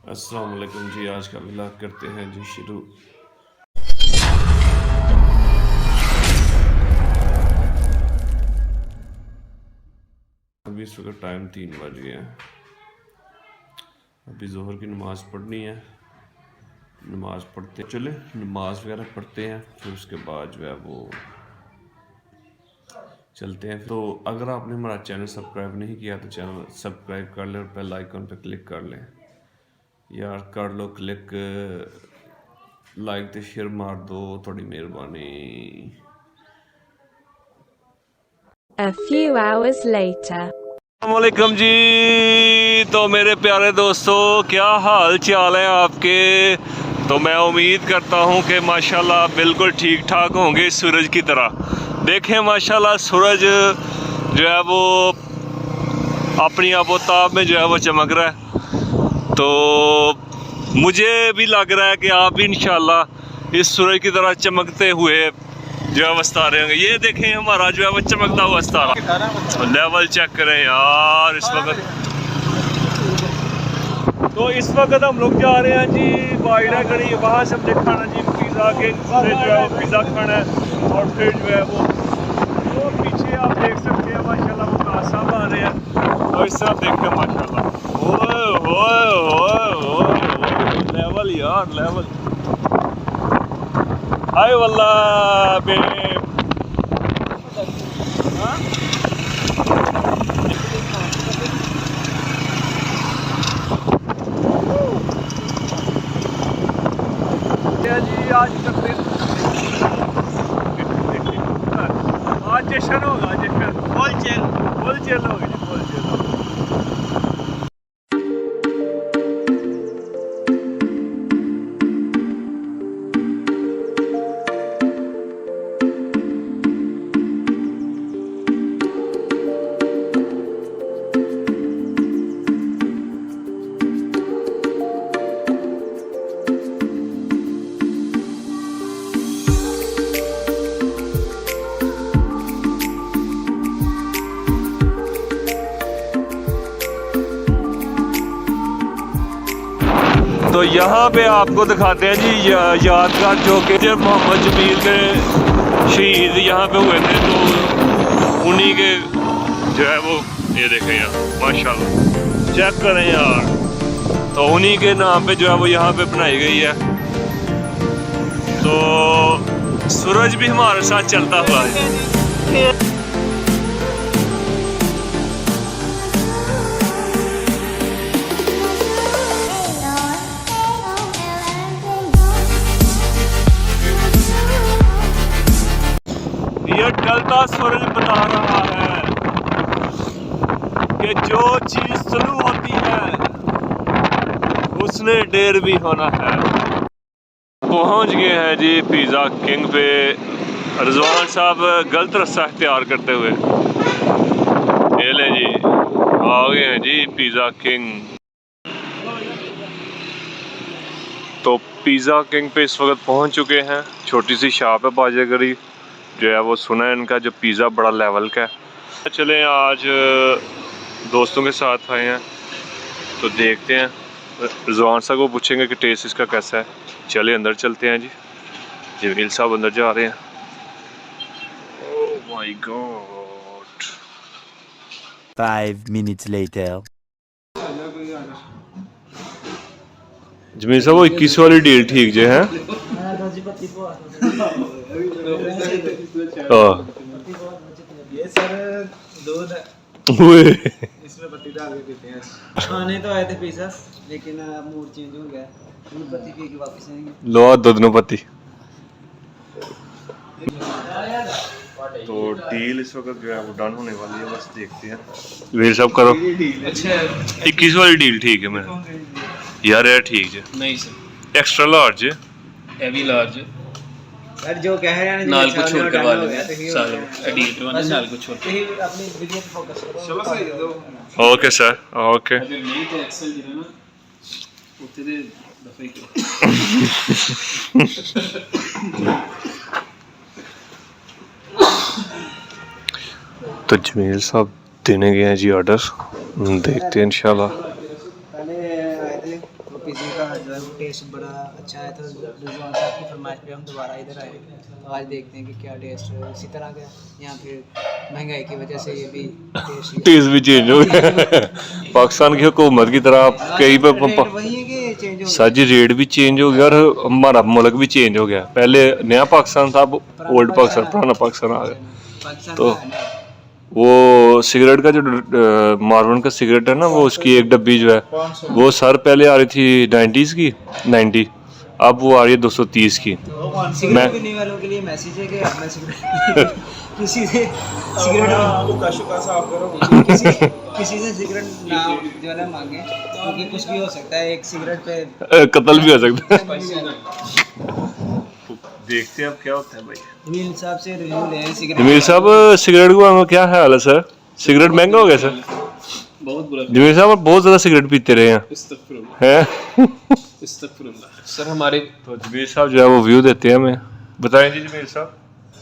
अस्सलाम वालेकुम जी। आज का व्लॉग करते हैं जी शुरू। अभी इस वक्त टाइम 3 बज गया है। अभी जोहर की नमाज़ पढ़नी है। नमाज़ पढ़ते चले, नमाज वगैरह पढ़ते हैं, फिर उसके बाद जो है वो चलते हैं। तो अगर आपने हमारा चैनल सब्सक्राइब नहीं किया तो चैनल सब्सक्राइब कर लें और बेल आइकन पर क्लिक कर लें। यार कर लो क्लिक, लाइक तो शेयर मार दो, थोड़ी मेहरबानी। A few hours later. अस्सलामुअलैकुम जी। तो मेरे प्यारे दोस्तों, क्या हाल चाल है आपके? तो मैं उम्मीद करता हूं कि माशाल्लाह बिल्कुल ठीक ठाक होंगे सूरज की तरह। देखें माशाल्लाह सूरज जो है वो अपनी आबोताब में जो है वो चमक रहा है। तो मुझे भी लग रहा है कि आप भी इंशाल्लाह इस सूरज की तरह चमकते हुए जो है वो सितारे होंगे। ये देखें हमारा जो है वो चमकता हुआ सितारा। लेवल चेक करें यार इस वक्त। तो इस वक्त हम लोग जा रहे हैं जी बाइडा गली। वहाँ से हमने खाना जी पिज़्ज़ा के जो है वो पिज़्ज़ा खाना है। और फिर जो है वो पीछे आप देख सकते हैं माशाल्लाह वो काश साहब आ रहे हैं। और इस तरह देख कर माशाल्लाह ओए लेवल यार लेवल। हाय वल्लाह बे। जी आज करते आज जश्न होगा, जश्न फुल चेल होगा जी, फुल चेल। तो यहाँ पे आपको दिखाते हैं जी यादगार जो कि जब मोहम्मद जमील के शहीद यहाँ पे हुए थे, तो उन्हीं के जो है वो ये देखें यार माशाल्लाह चेक करें यार। तो उन्हीं के नाम पे जो है वो यहाँ पे बनाई गई है। तो सूरज भी हमारे साथ चलता हुआ है। ये ढलता सूरज बता रहा है कि जो चीज शुरू होती है उसने देर भी होना है। पहुंच गए हैं जी पिज़्ज़ा किंग पे। रिजवान साहब गलत रास्ता इख्तियार करते हुए ये ले जी आ गए हैं जी पिज़्ज़ा किंग। तो पिज़्ज़ा किंग पे इस वक्त पहुंच चुके हैं। छोटी सी शॉप है बाजागरी जो है वो सुना है इनका जो पिज़्ज़ा बड़ा लेवल का है। चलें आज दोस्तों के साथ आए हैं तो देखते हैं, रिजवान साहब को पूछेंगे कि टेस्ट इसका कैसा है। चले अंदर चलते हैं जी। जमील साहब अंदर जा रहे हैं। Oh my god. 5 minutes later. Jameel साहब वो 21 वाली डील ठीक जे है। ये सर दूध इसमें पत्ती डाल के पीते हैं। खाने तो आए थे पिज़्ज़ा, लेकिन अब मूड चेंज हो गया। दूध पत्ती पी के वापस आएंगे। लो दूध नो पत्ती। तो डील इस वक्त जो है वो डन होने वाली है, बस देखते हैं। वीर साहब करो। अच्छा 21 वाली डील ठीक है मेरा यार। यार ठीक है। नहीं सर, एक्स्ट्रा लार्ज है, हैवी लार्ज यार जो कह रहे हैं नाल को छोड़ के वाले सारे एडिट वाले नाल को छोड़ के अपनी वीडियो पे फोकस करो। चलो सही दो। Okay sir okay. अगर नहीं तो एक्सेल जिरा ना ਉੱਤੇ ਦੇ ਦਫਾ ਹੀ ਕਰੋ। तो जमील साहब देने गए हैं जी ऑर्डर, देखते हैं इंशाल्लाह। पहले आए थे पिज़्ज़े का जो है वो टेस्ट बड़ा अच्छा है, तो रिजवान साहब की फरमाइश पे हम दोबारा इधर आए। तो आज देखते हैं कि क्या टेस्ट इसी तरह का या फिर महंगाई की वजह से ये भी टेस्ट भी चेंज हो गया। पाकिस्तान की हुकूमत की तरह कई रेट वही है कि चेंज हो सर जी रेट भी चेंज हो गया और हमारा मुल्क भी चेंज हो गया। पहले नया पाकिस्तान था, अब ओल्ड पाकिस्तान, पुराना पाकिस्तान आ गया। पाकिस्तान तो का है ना। वो सिगरेट का जो मार्वन का सिगरेट है ना, वो उसकी एक डब्बी जो है वो सर पहले आ रही थी 90s की 90, अब वो आ रही है 230 की। सिगरेट पीने वालों के लिए मैसेज है कि अपना सिगरेट किसी से सिगरेट किसी से सिगरेट ना जो है ना मांगे, क्योंकि कुछ भी हो सकता है, एक सिगरेट पे कत्ल भी हो सकता है। देखते हैं अब क्या होता है भाई। जमील साहब से रिव्यू ले सिगरेट। जमील साहब सिगरेट को क्या हाल है सर? सिगरेट महंगा हो गया सर? बहुत बुरा। जमील साहब बहुत ज्यादा सिगरेट पीते रहे हैं सर हमारे तो जमील साहब जो है वो व्यू देते हैं हमें। बताएं जी जमील साहब,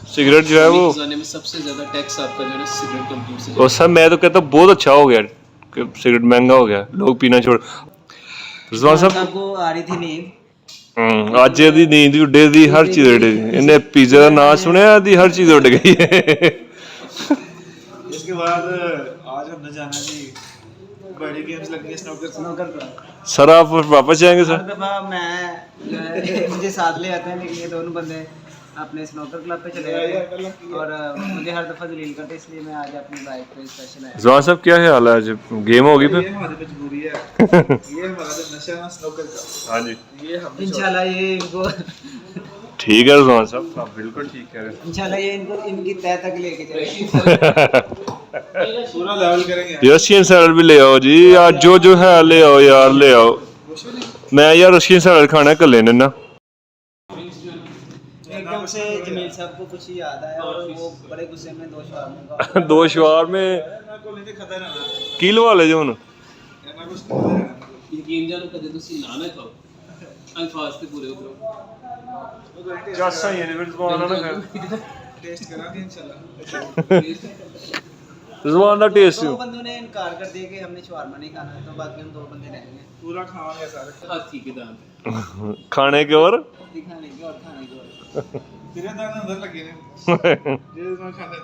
सिगरेट जो है वो में सबसे ज्यादा टैक्स आपका जो है ना सिगरेट कंपनी से। और सर मैं तो कहता हूँ बहुत अच्छा हो गया कि सिगरेट महंगा हो गया, लोग पीना छोड़। रिजवान साहब को आ रही थी नींद, ਅੱਜ ਇਹਦੀ ਨੀਂਦ ਵੀ ਉੱਡੇ ਦੀ, ਹਰ ਚੀਜ਼ ਉੱਡ ਗਈ। ਇਹਨੇ ਪੀਜ਼ਾ ਦਾ ਨਾਂ ਸੁਣਿਆ, ਇਹਦੀ ਹਰ ਚੀਜ਼ ਉੱਡ गई है। इसके बाद आज हमने जाना जी बड़ी गेम्स लगी है, स्नूकर का। सर आप वापस जाएंगे हर सर? दफा मैं जो है मुझे साथ ले आते हैं, लेकिन ये दोनों बंदे अपने स्नूकर क्लब पे चले जाते हैं और मुझे हर दफा जलील करते, इसलिए मैं आज अपनी बाइक पे स्पेशल आया। जवान साहब क्या हाल है? आज गेम होगी फिर? ये हमारी मजबूरी है। ये हमारा जो नशा है ना स्नूकर का, हाँ जी ये हम इंशाल्लाह ये इनको ठीक है जवान साहब, आप बिल्कुल ठीक कह रहे हैं। इंशाल्लाह ये इनको इनकी तह तक लेके चलेंगे, पूरा लेवल करेंगे। रशियन सैलड भी ले आओ जी, आज जो है ले आओ यार, ले आओ। मैं यार रशियन सैलड खाना है कल ना। एकदम से जमील साहब को कुछ याद आया और वो बड़े गुस्से में दो शवारमे का दो शवार में किलो वाले जो ਯਕੀਨ ਜਾਨੋ ਕਦੇ ਤੁਸੀਂ ਨਾ ਖਾਓ, ਅਲਫਾਜ਼ ਤੇ ਪੂਰੇ ਉਤਰੋ। ਚਾਸਾ ਹੀ ਨੇ ਫਿਰ ਜ਼ਬਾਨ ਨਾਲ टेस्ट करांगे इंशाल्लाह। ਜ਼ਬਾਨ ਦਾ ਟੇਸਟ दो बंदों ने इनकार कर दिया कि हमने शवारमा नहीं खाना, तो बाकी हम दो बंदे रहेंगे, पूरा खावांगे सारे ਹਾਥੀ ਕੇ ਦਾंत ਖਾਣੇ ਕੇ और दिखाने के और खाने के और तेरे दांत अंदर लगे ने जे ना खाने।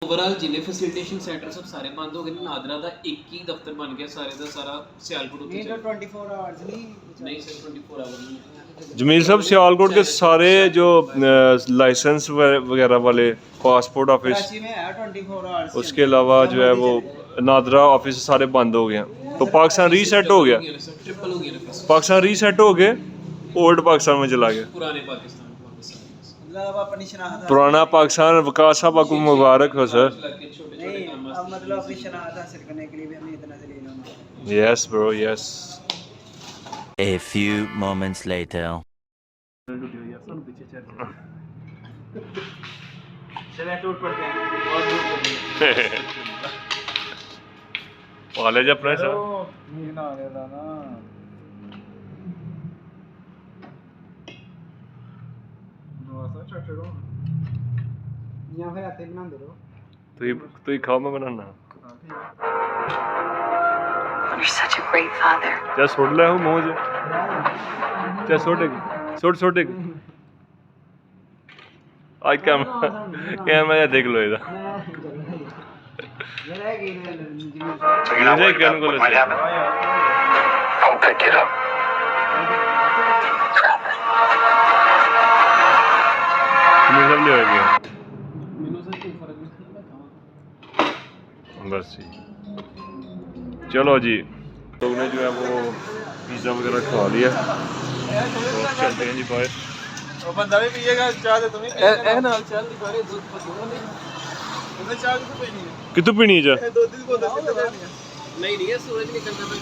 ओवरऑल जिले फैसिलिटेशन सेंटर सब सारे बंद हो गए ने, नादरा ਦਾ ਇੱਕ ਹੀ ਦਫ਼ਤਰ ਬਣ ਗਿਆ ਸਾਰੇ ਦਾ ਸਾਰਾ ਸਿਆਲਕੋਟ ਉੱਤੇ। नहीं तो 24 आवर्स नहीं नहीं सर 24 आवर नहीं। जमील साहब सियालकोट के सारे जो लाइसेंस वगैरह वाले पासपोर्ट ऑफिस, कराची में है 24 आवर्स। उसके अलावा जो है वो नादरा ऑफिस सारे बंद हो गए हैं। तो पाकिस्तान रीसेट हो गया, ट्रिपल हो गया ना फैसिलिटी। पाकिस्तान रीसेट हो गए, ओल्ड पाकिस्तान में चला गया। पुराने पाकिस्तान मतलब अपनी शनाख्त पुराना पाकिस्तान वकास साहब आपको मुबारक हो सर। छोटे नहीं, अब मतलब अपनी शनाख्त हासिल करने के लिए भी हमें इतना जलील होना है। Yes bro yes. A few moments later. चलें टूट पड़ते हैं और टूट पड़ते हैं। कॉलेज अपना सर नींद आ गया था ना। यहाँ पे आते बना दे रहो। तू ही खाओ, मैं बनाना। You're such a great father. क्या छोड़ ले हूँ मुझे, क्या छोड़ेगी छोड़ेगी आज कैमरा देख लो इधर। मुझे क्या बोले I'll pick it up. सब ले गया ਮੈਨੂੰ ਸਰ ਕੋਈ ਫਰਕ ਨਹੀਂ ਪੈਂਦਾ ਖਾਵਾਂ। बस जी। चलो जी, लोग ने जो है वो पिज़्ज़ा वगैरह खा लिया, तो चलते हैं जी बाय। वो बंदा भी पिएगा चाह दे तुम्हें। ਇਹ ਨਾਲ ਚੱਲ ਦਿਖਾਰੇ ਦੁੱਧ ਪਤੂਗਾ ਨਹੀਂ। तुम्हें चाह कितनी पीनी है? कितनी पीनी है? दो दिन बोतल कितने लेनी है? नहीं नहीं सूरज निकलता था।